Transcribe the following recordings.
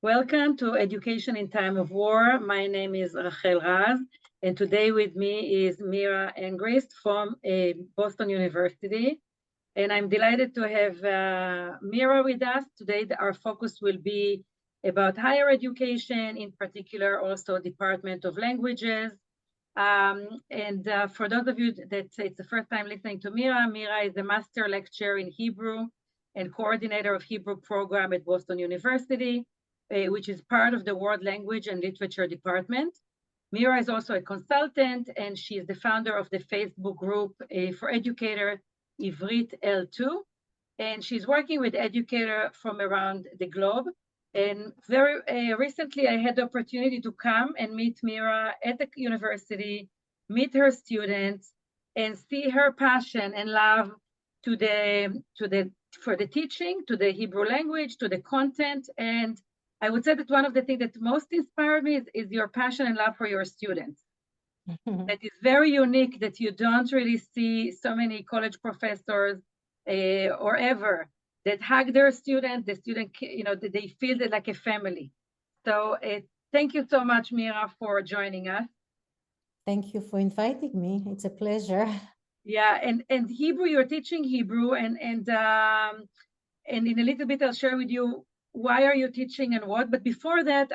Welcome to Education in Time of War. My name is Rachel Raz, and today with me is Mira Angrist from Boston University. And I'm delighted to have Mira with us. Today, our focus will be about higher education, in particular also Department of Languages. For those of you that it's the first time listening to Mira, Mira is a master lecturer in Hebrew and coordinator of Hebrew program at Boston University, which is part of the World Language and Literature Department. Mira is also a consultant, and she is the founder of the Facebook group for educator, Ivrit L2. And she's working with educator from around the globe. And very recently, I had the opportunity to come and meet Mira at the university, meet her students, and see her passion and love for the teaching, to the Hebrew language, to the content. And I would say that one of the things that most inspired me is your passion and love for your students. That is very unique, that you don't really see so many college professors or ever that hug their student, the student, they feel it like a family. So thank you so much, Mira, for joining us. Thank you for inviting me. It's a pleasure. Yeah, and Hebrew, you're teaching Hebrew, and in a little bit I'll share with you why are you teaching and what. But before that,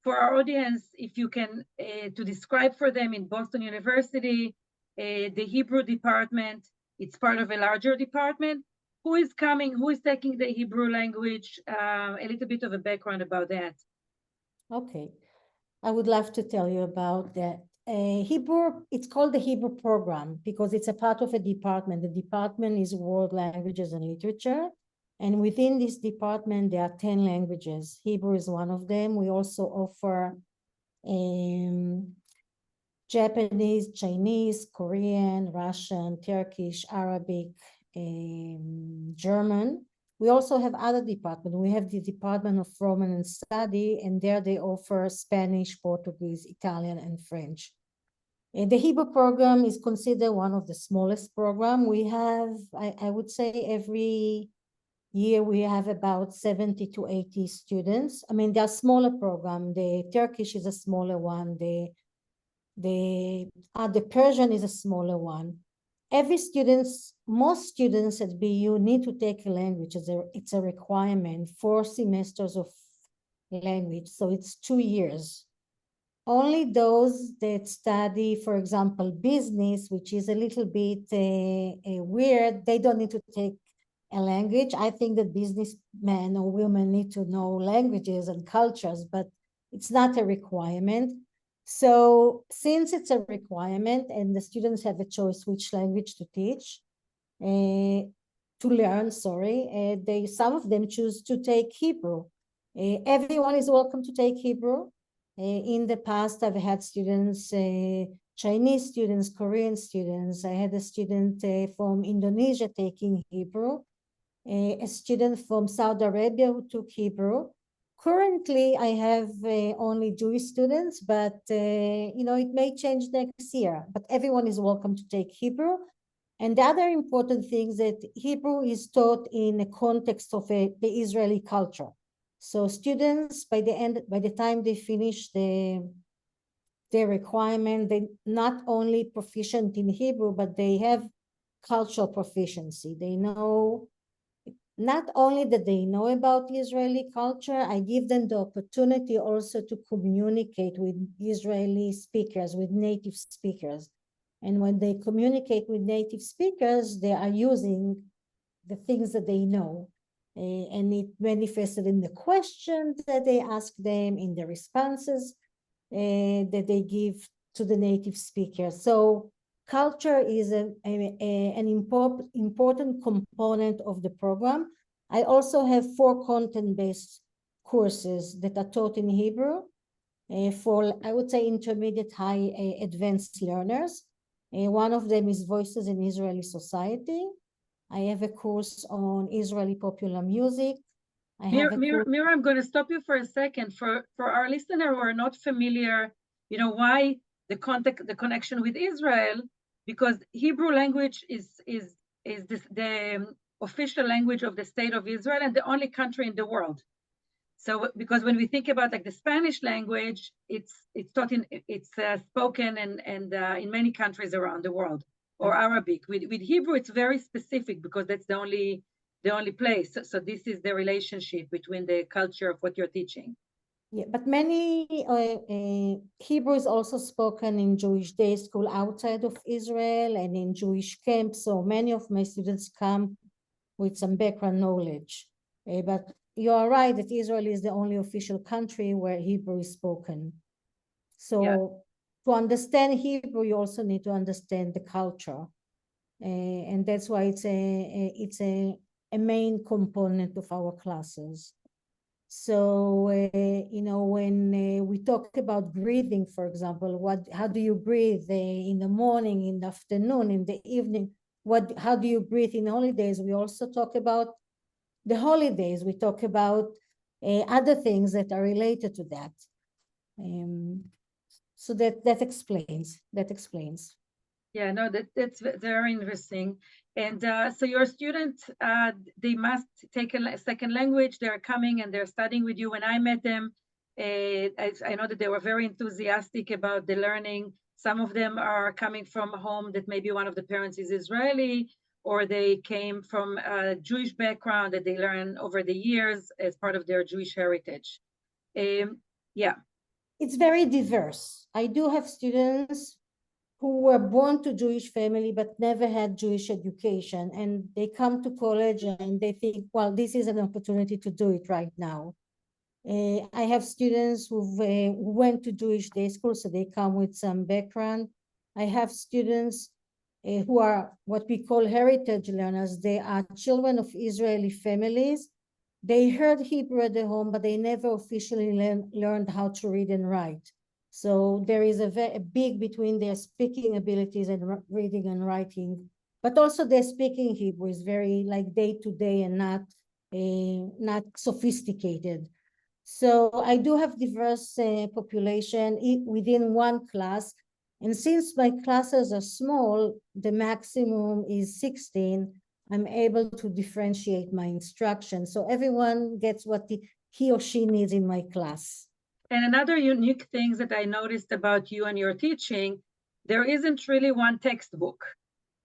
for our audience, if you can to describe for them in Boston University, the Hebrew department, it's part of a larger department. Who is coming? Who is taking the Hebrew language? A little bit of a background about that. Okay, I would love to tell you about that. Hebrew, it's called the Hebrew program because it's a part of a department. The department is World Languages and Literature. And within this department, there are 10 languages. Hebrew is one of them. We also offer Japanese, Chinese, Korean, Russian, Turkish, Arabic, German. We also have other departments. We have the Department of Romance Study, and there they offer Spanish, Portuguese, Italian, and French. And the Hebrew program is considered one of the smallest programs. We have, I would say, every year we have about 70 to 80 students. I mean, they're smaller program. The Turkish is a smaller one. The Persian is a smaller one. Most students at BU need to take a language. It's a requirement, 4 semesters of language, so it's 2 years. Only those that study, for example, business, which is a little bit weird, they don't need to take a language. I think that businessmen or women need to know languages and cultures, but it's not a requirement. So since it's a requirement and the students have a choice which language to teach, to learn, some of them choose to take Hebrew. Everyone is welcome to take Hebrew. In the past, I've had students, Chinese students, Korean students. I had a student from Indonesia taking Hebrew, a student from Saudi Arabia who took Hebrew. Currently, I have only Jewish students, but it may change next year. But everyone is welcome to take Hebrew. And the other important thing is that Hebrew is taught in a context of the Israeli culture. So students, by the time they finish their requirement, they not only proficient in Hebrew, but they have cultural proficiency. They know. Not only that they know about Israeli culture, I give them the opportunity also to communicate with Israeli speakers, with native speakers. And when they communicate with native speakers, they are using the things that they know. And it manifested in the questions that they ask them, in the responses that they give to the native speaker. So culture is an important component of the program. I also have 4 content-based courses that are taught in Hebrew for, I would say, intermediate, high, advanced learners. One of them is Voices in Israeli Society. I have a course on Israeli popular music. Mira, I'm going to stop you for a second. For our listener who are not familiar, why the connection with Israel, because Hebrew language is the official language of the state of Israel and the only country in the world. So because when we think about like the Spanish language, it's taught in, it's spoken and in many countries around the world, or Arabic. With Hebrew, it's very specific because that's the only place. So this is the relationship between the culture of what you're teaching. Yeah, but many Hebrew is also spoken in Jewish day school outside of Israel and in Jewish camps. So many of my students come with some background knowledge. But you are right that Israel is the only official country where Hebrew is spoken. So Yeah. to understand Hebrew, you also need to understand the culture. And that's why it's a main component of our classes. So, you know, when we talk about breathing, for example, how do you breathe in the morning, in the afternoon, in the evening? How do you breathe in holidays? We also talk about the holidays. We talk about other things that are related to that. So that explains. Yeah, no, that's very interesting. And so your students, they must take a second language. They're coming and they're studying with you. When I met them, I know that they were very enthusiastic about the learning. Some of them are coming from a home that maybe one of the parents is Israeli, or they came from a Jewish background that they learn over the years as part of their Jewish heritage. Yeah. It's very diverse. I do have students who were born to Jewish family but never had Jewish education, and they come to college and they think, well, this is an opportunity to do it right now. I have students who went to Jewish day school, so they come with some background. I have students who are what we call heritage learners. They are children of Israeli families. They heard Hebrew at the home, but they never officially learned how to read and write. So there is a big between their speaking abilities and reading and writing, but also their speaking Hebrew is very like day to day and not sophisticated. So I do have diverse population within one class. And since my classes are small, the maximum is 16, I'm able to differentiate my instruction. So everyone gets what he or she needs in my class. And another unique thing that I noticed about you and your teaching, there isn't really one textbook.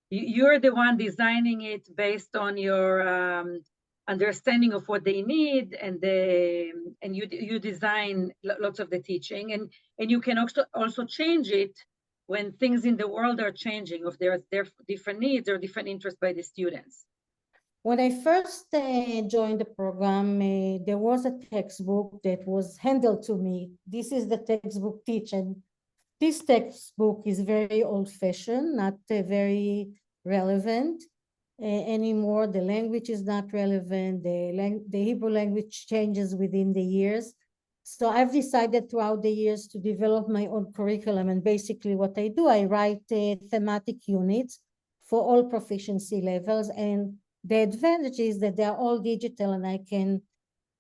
You're the one designing it based on your understanding of what they need, and you design lots of the teaching, and you can also change it when things in the world are changing, if there are different needs or different interests by the students. When I first joined the program, there was a textbook that was handed to me. This is the textbook teaching. This textbook is very old-fashioned, not very relevant anymore. The language is not relevant. The Hebrew language changes within the years. So I've decided throughout the years to develop my own curriculum. And basically what I do, I write thematic units for all proficiency levels. And the advantage is that they're all digital and I can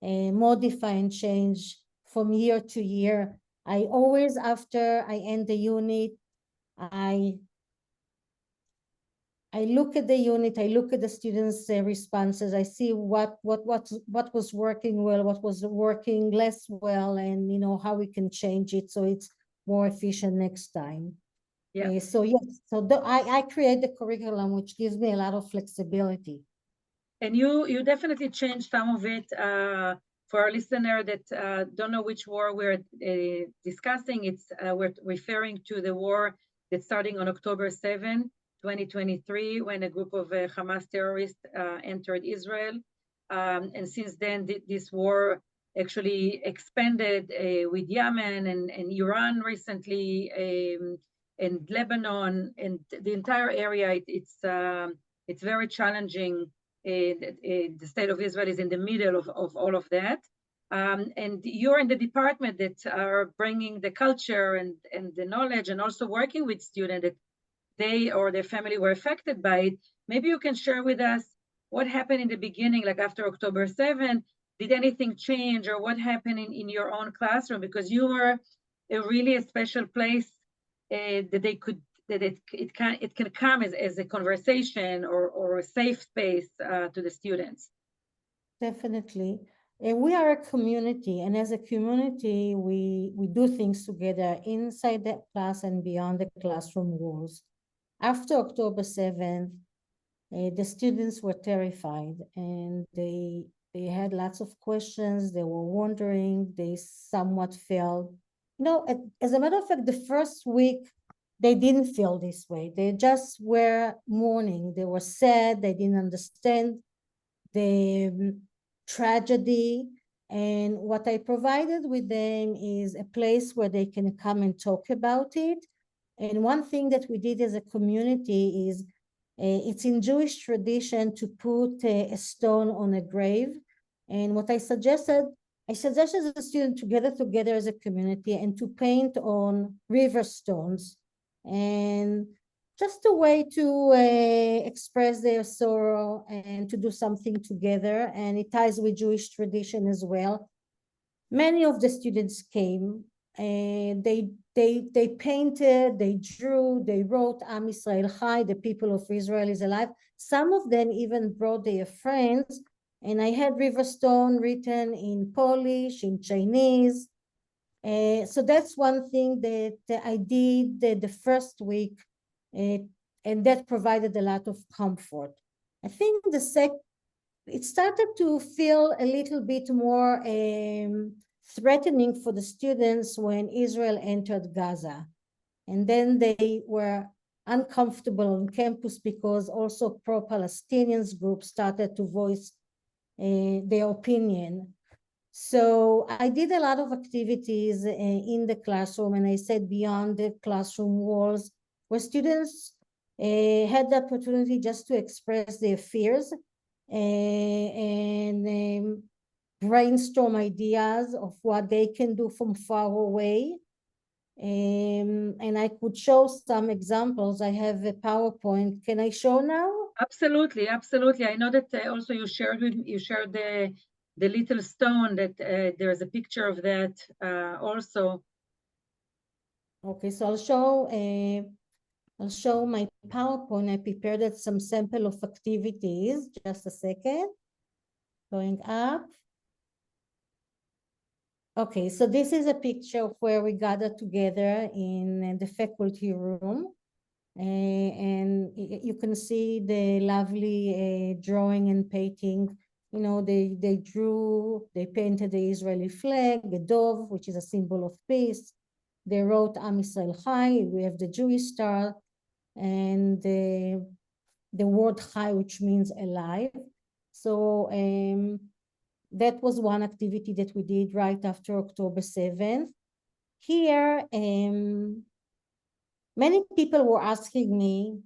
modify and change from year to year. I always, after I end the unit, I look at the unit, I look at the students' responses, I see what was working well, what was working less well, and you know how we can change it so it's more efficient next time. Yeah. So yes, so I create the curriculum, which gives me a lot of flexibility. And you definitely changed some of it. For our listener that don't know which war we're discussing, we're referring to the war that's starting on October 7, 2023, when a group of Hamas terrorists entered Israel. And since then, this war actually expanded with Yemen and Iran recently, and Lebanon, and the entire area. It's very challenging. The state of Israel is in the middle of all of that. And you're in the department that are bringing the culture and the knowledge, and also working with students that they or their family were affected by it. Maybe you can share with us what happened in the beginning, like after October 7. Did anything change, or what happened in your own classroom? Because you were really a special place that they could, that it can come as a conversation or a safe space to the students. Definitely. We are a community, and as a community, we do things together inside the class and beyond the classroom walls. After October 7th, the students were terrified, and they had lots of questions. They were wondering. They somewhat felt, as a matter of fact, the first week they didn't feel this way. They just were mourning. They were sad. They didn't understand the tragedy. And what I provided with them is a place where they can come and talk about it. And one thing that we did as a community is it's in Jewish tradition to put a stone on a grave. And what I suggested the students to gather together as a community and to paint on river stones. And just a way to express their sorrow and to do something together. And it ties with Jewish tradition as well. Many of the students came, and they painted, they drew, they wrote Am Israel Chai, the people of Israel is alive. Some of them even brought their friends, and I had Riverstone written in Polish, in Chinese. So that's one thing that I did the first week, and that provided a lot of comfort. I think it started to feel a little bit more threatening for the students when Israel entered Gaza. And then they were uncomfortable on campus because also pro-Palestinians groups started to voice their opinion. So I did a lot of activities in the classroom, and I said beyond the classroom walls, where students had the opportunity just to express their fears and brainstorm ideas of what they can do from far away. And I could show some examples. I have a PowerPoint. Can I show now? Absolutely, absolutely. I know that also you shared the little stone that there's a picture of that also. Okay, so I'll show my PowerPoint. I prepared some sample of activities. Just a second. Going up. Okay, so this is a picture of where we gathered together in the faculty room. And you can see the lovely drawing and painting. You know, they painted the Israeli flag, a dove, which is a symbol of peace. They wrote Am Israel Chai. We have the Jewish star, and the word Chai, which means alive. So that was one activity that we did right after October 7th. Here, many people were asking me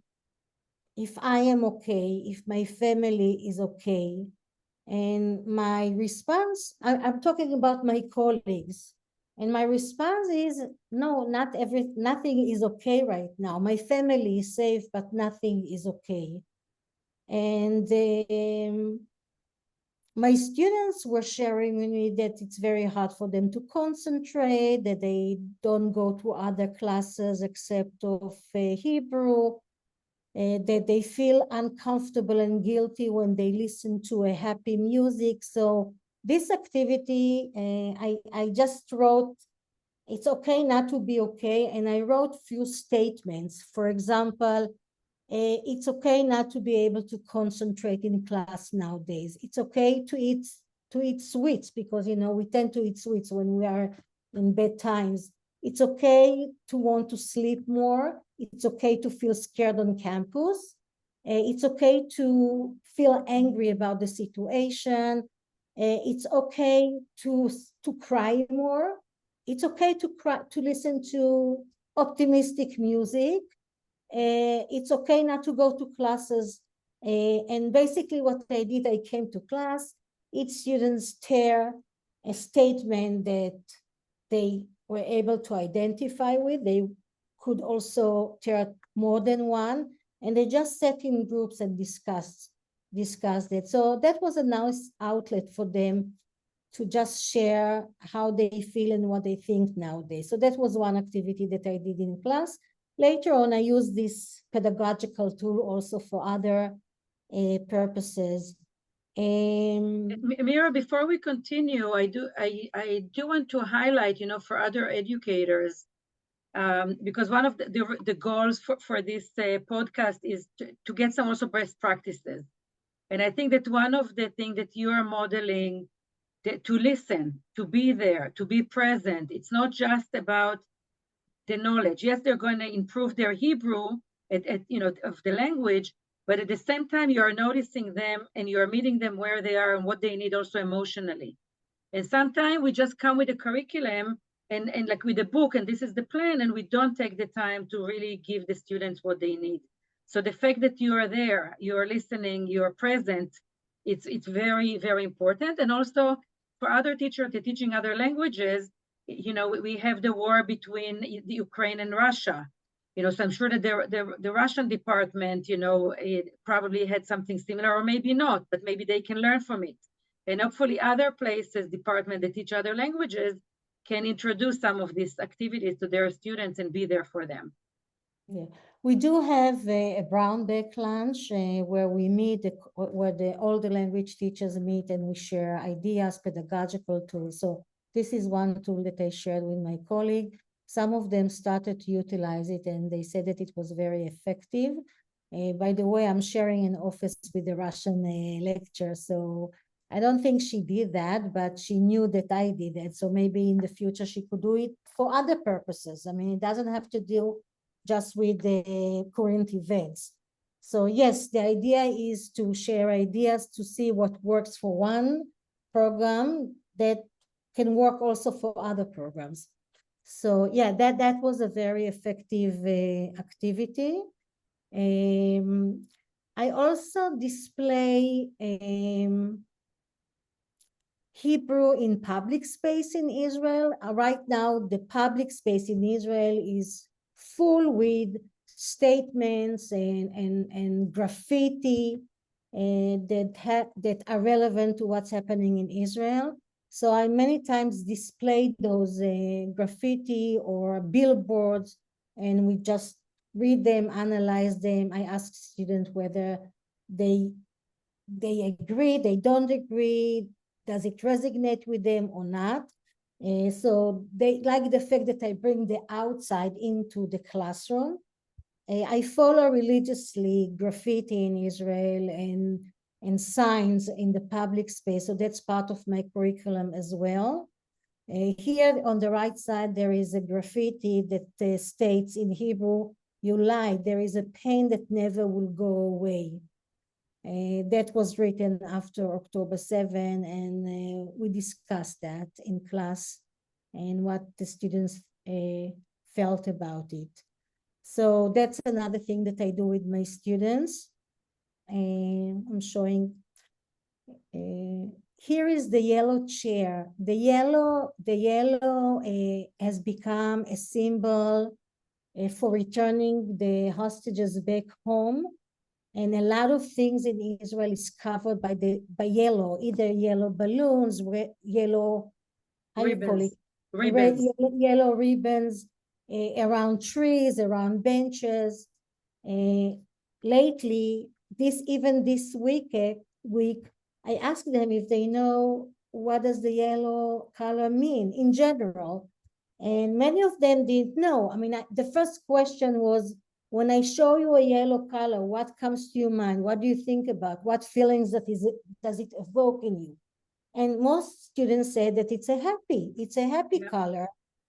if I am okay, if my family is okay. And my response, I'm talking about my colleagues, and my response is, no, nothing is okay right now. My family is safe, but nothing is okay. And my students were sharing with me that it's very hard for them to concentrate, that they don't go to other classes except of Hebrew, that they feel uncomfortable and guilty when they listen to a happy music. So this activity, I just wrote, it's okay not to be okay. And I wrote few statements. For example, it's okay not to be able to concentrate in class nowadays. It's okay to eat sweets, because we tend to eat sweets when we are in bad times. It's okay to want to sleep more. It's okay to feel scared on campus. It's okay to feel angry about the situation. It's okay to cry more. It's okay to listen to optimistic music. It's okay not to go to classes. And basically what I did, I came to class, each students tear a statement that they were able to identify with. They could also tear more than one, and they just sat in groups and discussed it. So that was a nice outlet for them to just share how they feel and what they think nowadays. So that was one activity that I did in class. Later on, I used this pedagogical tool also for other purposes. Mira, before we continue, I do want to highlight, for other educators, because one of the goals for this podcast is to get some also best practices. And I think that one of the things that you are modeling, to listen, to be there, to be present. It's not just about the knowledge. Yes, they're going to improve their Hebrew of the language, but at the same time, you are noticing them and you are meeting them where they are and what they need also emotionally. And sometimes we just come with a curriculum and like with a book, and this is the plan, and we don't take the time to really give the students what they need. So the fact that you are there, you are listening, you are present, it's very, very important. And also for other teachers that are teaching other languages, we have the war between the Ukraine and Russia. So I'm sure that the Russian department, it probably had something similar, or maybe not, but maybe they can learn from it. And hopefully other places, department that teach other languages can introduce some of these activities to their students and be there for them. Yeah, we do have a brown bag lunch where we meet, all the language teachers meet and we share ideas, pedagogical tools. So this is one tool that I shared with my colleague. Some of them started to utilize it and they said that it was very effective. By the way, I'm sharing an office with the Russian lecturer, so I don't think she did that, but she knew that I did it. So maybe in the future she could do it for other purposes. I mean, it doesn't have to deal just with the current events. So yes, the idea is to share ideas to see what works for one program that can work also for other programs. So yeah, that was a very effective activity. I also display Hebrew in public space in Israel. Right now, the public space in Israel is full with statements and graffiti that are relevant to what's happening in Israel. So I many times displayed those graffiti or billboards, and we just read them, analyze them. I ask students whether they agree, they don't agree, does it resonate with them or not. So they like the fact that I bring the outside into the classroom. I follow religiously graffiti in Israel and signs in the public space, so that's part of my curriculum as well. Here on the right side, there is a graffiti that states in Hebrew, "You lied, there is a pain that never will go away." That was written after October 7, and we discussed that in class and what the students felt about it. So that's another thing that I do with my students. I'm showing, here is the yellow chair. The yellow has become a symbol for returning the hostages back home. And a lot of things in Israel is covered by yellow, either yellow balloons, yellow, how you call it? Ribbons. Yellow ribbons around trees, around benches. Lately, this week, I asked them if they know what does the yellow color mean in general. And many of them didn't know. I mean, the first question was, when I show you a yellow color, what comes to your mind? What do you think about? What feelings does it evoke in you? And most students say that it's a happy Yeah. color.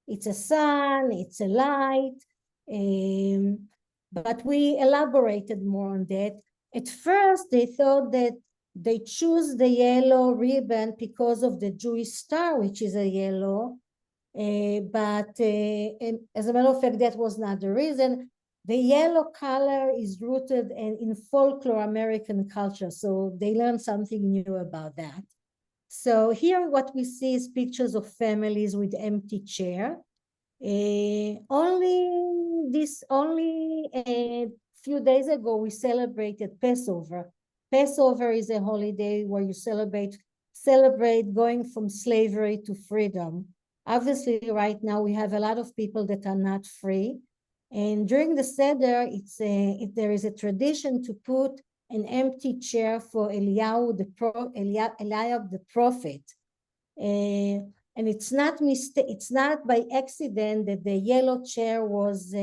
It's a sun, it's a light. But we elaborated more on that. At first, they thought that they choose the yellow ribbon because of the Jewish star, which is a yellow. But as a matter of fact, that was not the reason. The yellow color is rooted in folklore American culture, so they learned something new about that. So here what we see is pictures of families with empty chair. Only a few days ago we celebrated Passover. Passover is a holiday where you celebrate going from slavery to freedom. Obviously, right now we have a lot of people that are not free. And during the Seder, there is a tradition to put an empty chair for Eliyahu the prophet. And it's not by accident that the yellow chair was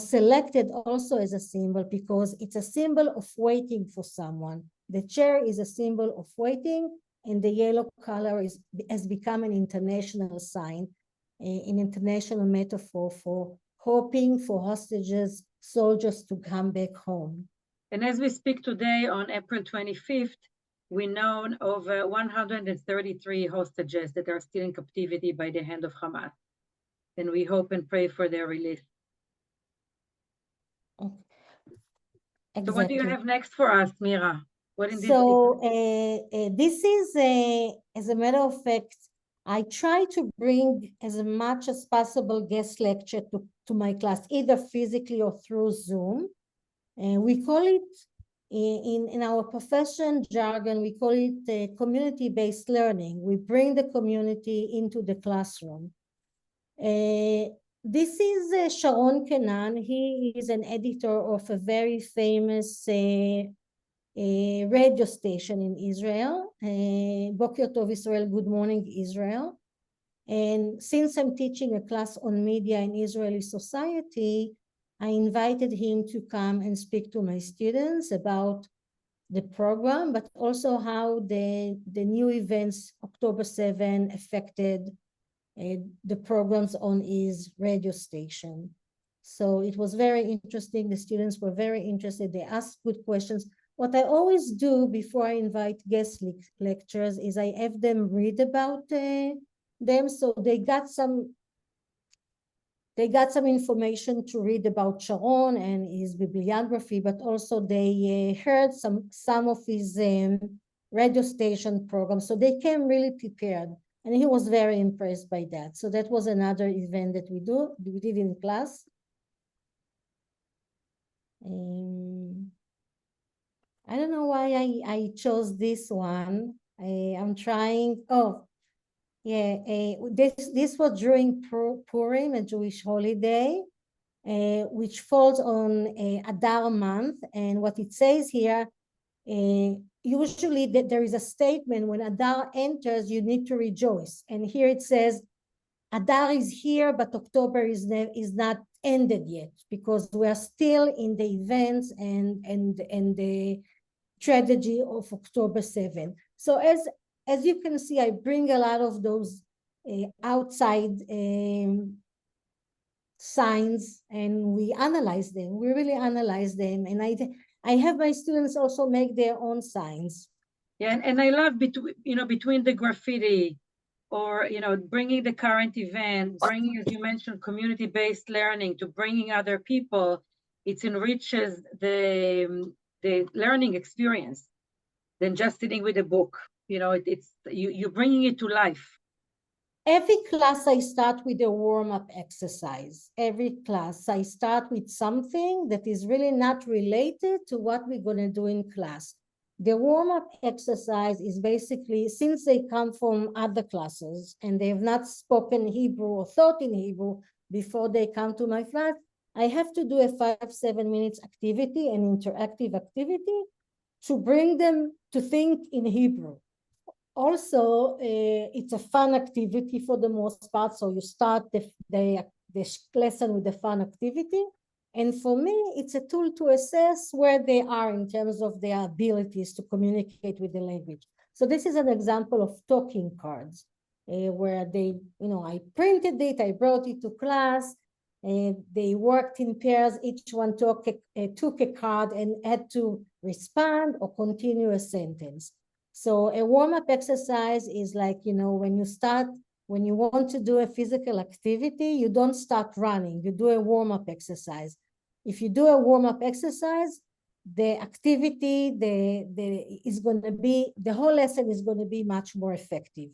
selected also as a symbol, because it's a symbol of waiting for someone. The chair is a symbol of waiting, and the yellow color has become an international sign, an international metaphor for hoping for hostages, soldiers to come back home. And as we speak today on April 25th, we know over 133 hostages that are still in captivity by the hand of Hamas. And we hope and pray for their release. Exactly. So what do you have next for us, Mira? What in So this is, as a matter of fact, I try to bring as much as possible guest lecture to my class, either physically or through Zoom. And we call it, in our profession jargon, we call it community-based learning. We bring the community into the classroom. This is Sharon Kenan. He is an editor of a very famous radio station in Israel, Boker Tov Israel, Good Morning Israel. And since I'm teaching a class on media in Israeli society, I invited him to come and speak to my students about the program, but also how the new events, October 7, affected the programs on his radio station. So it was very interesting. The students were very interested. They asked good questions. What I always do before I invite guest lecturers is I have them read about them, so they got some information to read about Sharon and his bibliography, but also they heard some of his radio station programs, so they came really prepared, and he was very impressed by that. So that was another event that we did in class. I don't know why I chose this one. I'm trying. Oh, yeah. This was during Purim, a Jewish holiday, which falls on Adar month. And what it says here, usually that there is a statement when Adar enters, you need to rejoice. And here it says, Adar is here, but October is not ended yet, because we are still in the events and the tragedy of October 7. So as you can see, I bring a lot of those outside signs, and we analyze them. We really analyze them, and I have my students also make their own signs. Yeah, and I love between the graffiti, or bringing the current event, bringing, as you mentioned, community-based learning, to bringing other people. It enriches the learning experience than just sitting with a book. It's you're bringing it to life. Every class I start with a warm-up exercise. Every class I start with something that is really not related to what we're going to do in class. The warm-up exercise is basically, since they come from other classes and they have not spoken Hebrew or thought in Hebrew before they come to my class, I have to do a 5-7 minutes activity, an interactive activity, to bring them to think in Hebrew. Also, it's a fun activity for the most part. So you start the lesson with a fun activity. And for me, it's a tool to assess where they are in terms of their abilities to communicate with the language. So this is an example of talking cards, where they, I printed it, I brought it to class, and they worked in pairs. Each one took a card and had to respond or continue a sentence. So a warm-up exercise is like, when you want to do a physical activity, you don't start running, you do a warm-up exercise. If you do a warm-up exercise, the activity, the whole lesson is going to be much more effective.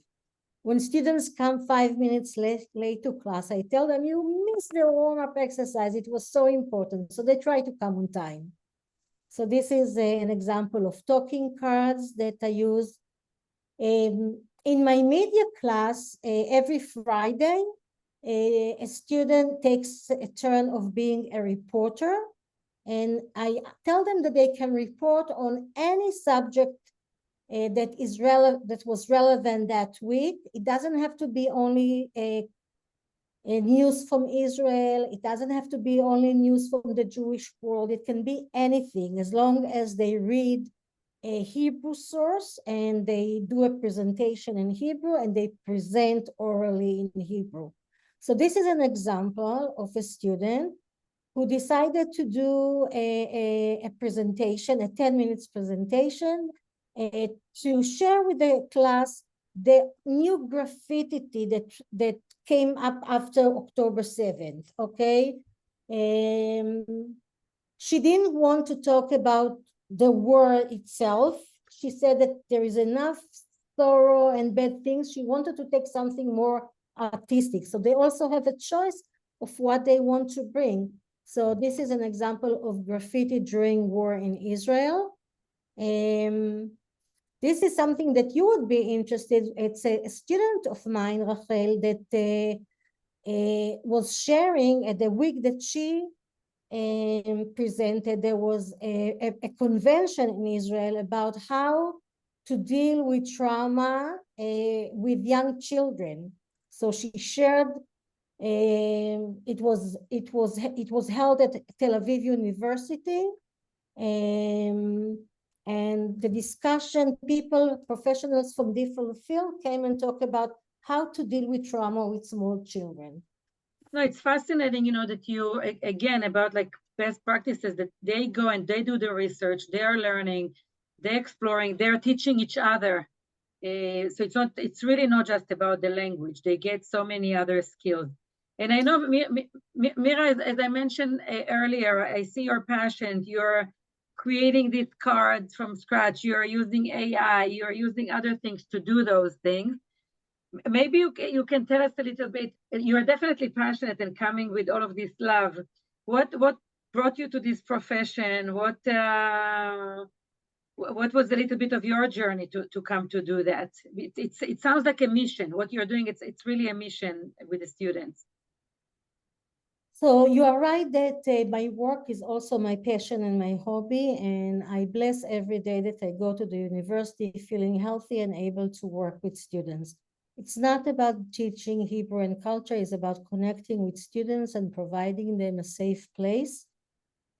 When students come 5 minutes late to class, I tell them, you missed the warm-up exercise, it was so important. So they try to come on time. So this is an example of talking cards that I use. In my media class, every Friday, a student takes a turn of being a reporter, and I tell them that they can report on any subject that was relevant that week. It doesn't have to be only news from Israel. It doesn't have to be only news from the Jewish world. It can be anything, as long as they read a Hebrew source and they do a presentation in Hebrew and they present orally in Hebrew. So this is an example of a student who decided to do a presentation, a 10 minutes presentation, to share with the class the new graffiti that came up after October 7th, okay? She didn't want to talk about the war itself. She said that there is enough sorrow and bad things. She wanted to take something more artistic. So they also have a choice of what they want to bring. So this is an example of graffiti during war in Israel. This is something that you would be interested. It's a student of mine, Rachel, that was sharing at the week that she presented. There was a convention in Israel about how to deal with trauma with young children. So she shared. It was held at Tel Aviv University, and the discussion, professionals from different fields came and talked about how to deal with trauma with small children. No, it's fascinating, that you, again, about like best practices, that they go and they do the research, they're learning, they're exploring, they're teaching each other. So it's really not just about the language. They get so many other skills. And I know, Mira, as I mentioned earlier, I see your passion. You're creating these cards from scratch. You're using AI. You're using other things to do those things. Maybe you can tell us a little bit. You're definitely passionate and coming with all of this love. What brought you to this profession? What was a little bit of your journey to come to do that? It sounds like a mission. What you're doing, it's really a mission with the students. So you are right that my work is also my passion and my hobby, and I bless every day that I go to the university feeling healthy and able to work with students. It's not about teaching Hebrew and culture, it's about connecting with students and providing them a safe place,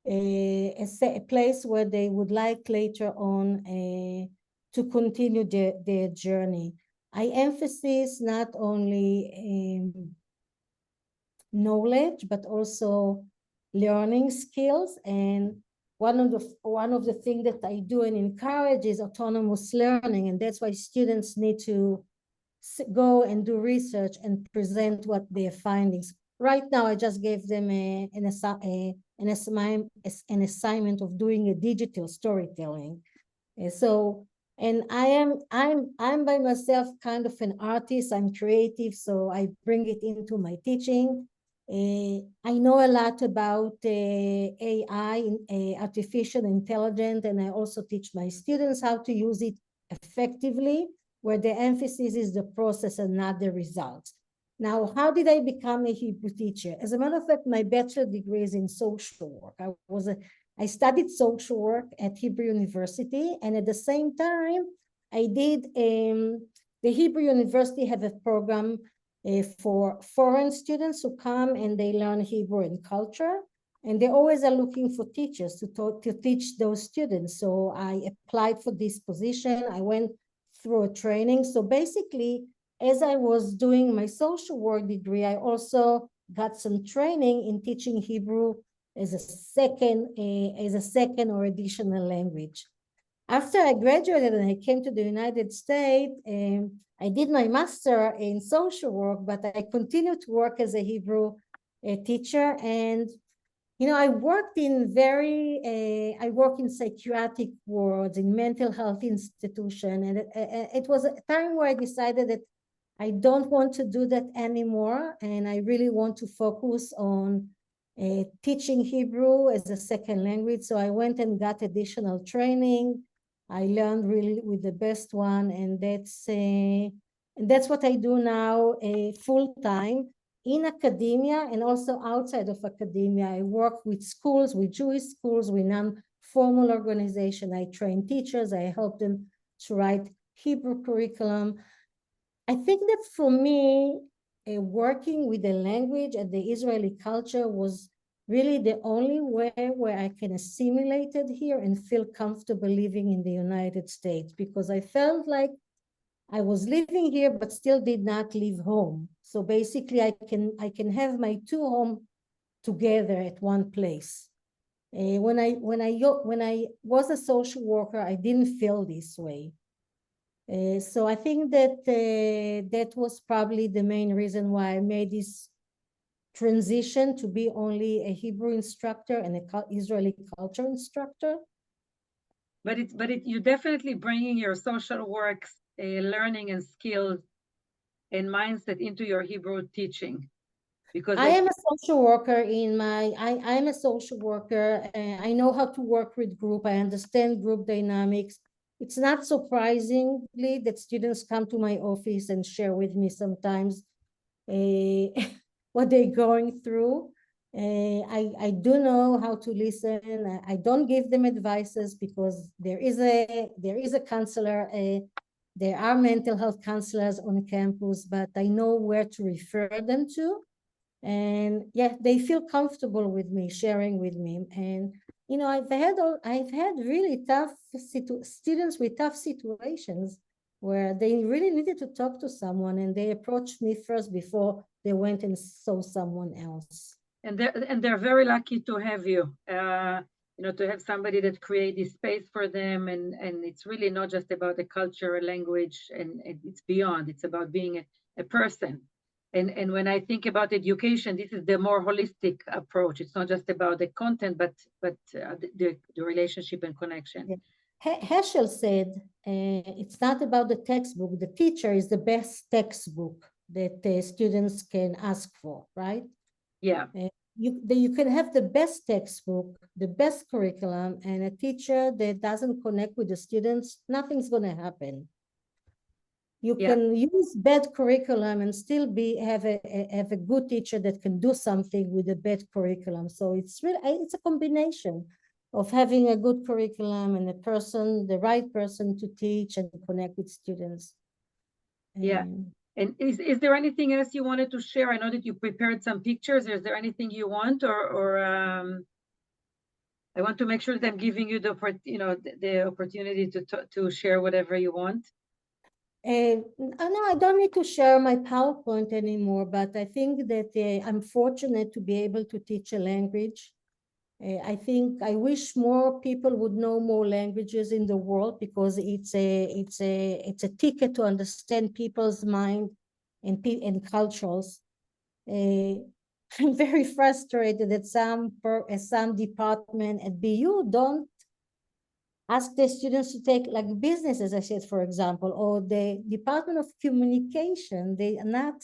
a place where they would like later on to continue their journey. I emphasize not only knowledge, but also learning skills. And one of the things that I do and encourage is autonomous learning, and that's why students need to go and do research and present what their findings. Right now, I just gave them an assignment of doing a digital storytelling. And I'm by myself kind of an artist. I'm creative, so I bring it into my teaching. I know a lot about AI, artificial intelligence, and I also teach my students how to use it effectively, where the emphasis is the process and not the results. Now, how did I become a Hebrew teacher? As a matter of fact, my bachelor degree is in social work. I studied social work at Hebrew University, and at the same time, I did the Hebrew University have a program for foreign students who come and they learn Hebrew and culture, and they always are looking for teachers to teach those students. So I applied for this position. I went through a training. So basically, as I was doing my social work degree, I also got some training in teaching Hebrew as a second or additional language. After I graduated and I came to the United States, I did my master in social work, but I continued to work as a Hebrew teacher. And I worked in psychiatric wards, in mental health institution, and it was a time where I decided that I don't want to do that anymore, and I really want to focus on teaching Hebrew as a second language. So I went and got additional training. I learned really with the best one, and that's what I do now full time. in academia and also outside of academia. I work with schools, with Jewish schools, with non-formal organization. I train teachers. I help them to write Hebrew curriculum. I think that for me, working with the language and the Israeli culture was really the only way where I can assimilate it here and feel comfortable living in the United States, because I felt like I was living here but still did not leave home. So basically I can have my two homes together at one place. When I was a social worker, I didn't feel this way. So I think that that was probably the main reason why I made this transition to be only a Hebrew instructor and a Israeli culture instructor. But you're definitely bringing your social works learning and skills and mindset into your Hebrew teaching. Because I am a social worker I am a social worker. I know how to work with group. I understand group dynamics. It's not surprisingly that students come to my office and share with me sometimes what they're going through. I do know how to listen. I don't give them advices because there is a counselor. There are mental health counselors on campus, but I know where to refer them to. And yeah, they feel comfortable with me sharing with me. And you know, I've had really tough students with tough situations where they really needed to talk to someone, and they approached me first before they went and saw someone else. And they're very lucky to have you. You know, to have somebody that create this space for them, and it's really not just about the culture, language, and it's beyond. It's about being a person. And when I think about education, this is the more holistic approach. It's not just about the content, but the relationship and connection. Yeah. Heschel said, it's not about the textbook. The teacher is the best textbook that students can ask for, right? Yeah. You can have the best textbook, the best curriculum, and a teacher that doesn't connect with the students, nothing's going to happen. You can use bad curriculum and still have a good teacher that can do something with a bad curriculum. So it's a combination of having a good curriculum and the right person to teach and connect with students. Yeah. And is there anything else you wanted to share? I know that you prepared some pictures. Is there anything you want, or I want to make sure that I'm giving you the opportunity to share whatever you want. No, I don't need to share my PowerPoint anymore, but I think that I'm fortunate to be able to teach a language. I think I wish more people would know more languages in the world, because it's a ticket to understand people's mind and cultures. I'm very frustrated that some department at BU don't ask the students to take like business, as I said, for example, or the Department of Communication. They are not,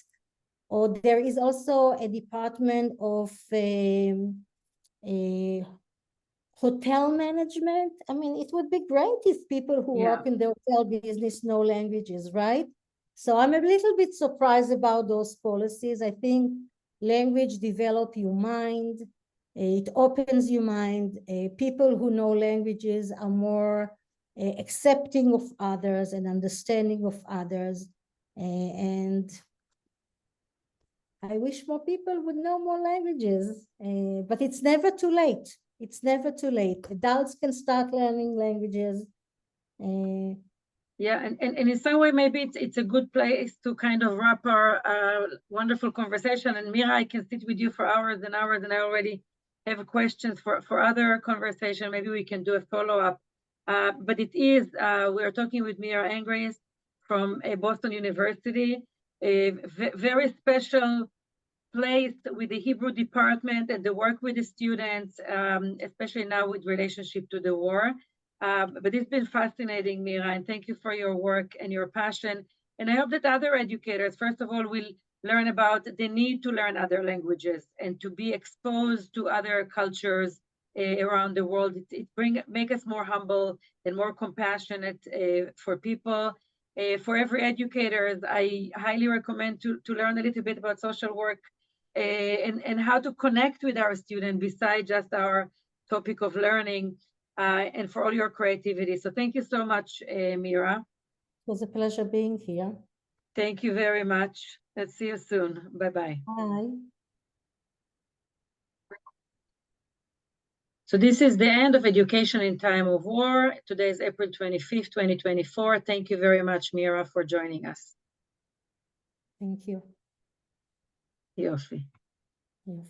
or there is also a department of hotel management. I mean, it would be great if people who work in the hotel business know languages, right? So I'm a little bit surprised about those policies. I think language develops your mind. It opens your mind. People who know languages are more accepting of others and understanding of others. And I wish more people would know more languages, but it's never too late. It's never too late. Adults can start learning languages. Yeah, and in some way, maybe it's a good place to kind of wrap our wonderful conversation. And Mira, I can sit with you for hours and hours, and I already have questions for other conversation. Maybe we can do a follow-up. But it is, we are talking with Mira Angrist from Boston University, a very special place with the Hebrew department and the work with the students, especially now with relationship to the war. But it's been fascinating, Mira, and thank you for your work and your passion. And I hope that other educators, first of all, will learn about the need to learn other languages and to be exposed to other cultures around the world. It make us more humble and more compassionate for people. For every educator, I highly recommend to learn a little bit about social work and how to connect with our students besides just our topic of learning, and for all your creativity. So thank you so much, Mira. It was a pleasure being here. Thank you very much. Let's see you soon. Bye-bye. Bye. So this is the end of Education in Time of War. Today is April 25th, 2024. Thank you very much, Mira, for joining us. Thank you. Yofi. Yes.